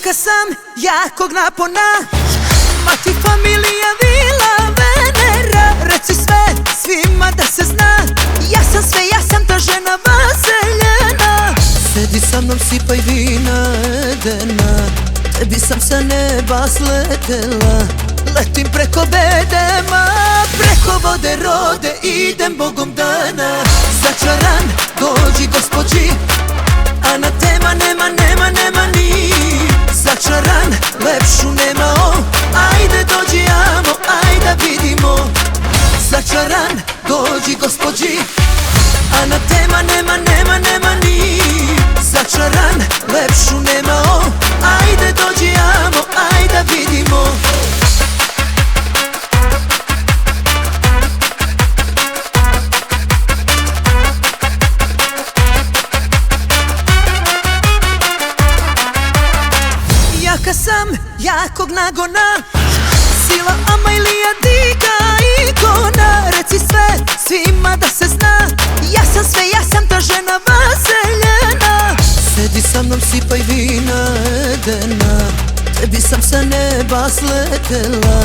Jaka sam, jakog napona, mati familija Vila Venera. Reci sve, svima da se zna, ja sam ta žena vaseljena. Sedi sa mnom, sipaj vina edena, tebi sam sa neba sletela. Letim preko bedema, preko vode rode, idem Bogom dana. Začaran, dođi gospođi, anatema nema ni. Začaran, lepšu nema o, ajde dođi amo, ajde vidimo. Začaran, dođi gospođi, anatema nema ni. Začaran, lepšu nema o, ajde dođi amo, ajde vidimo. Jaka sam, jakog nagona, sila Amailija diga ikona. Reci sve, svima da se zna, ja sam ta žena vaseljena. Sedi sa mnom, sipaj vina edena, tebi sam sa neba sletela.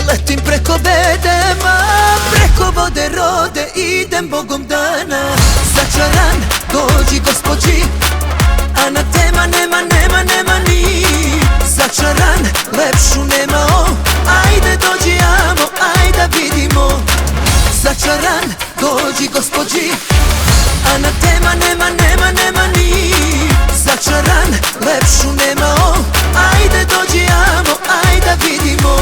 Letim preko bedema, preko vode rode, idem Bogom dana. Začaran, dođi gospođi, anatema nema ni. Začaran, lepšu nema o, ajde dođi amo, ajde vidimo. Začaran, dođi gospođi, anatema nema ni. Začaran, lepšu nema o, ajde dođi amo, ajde vidimo.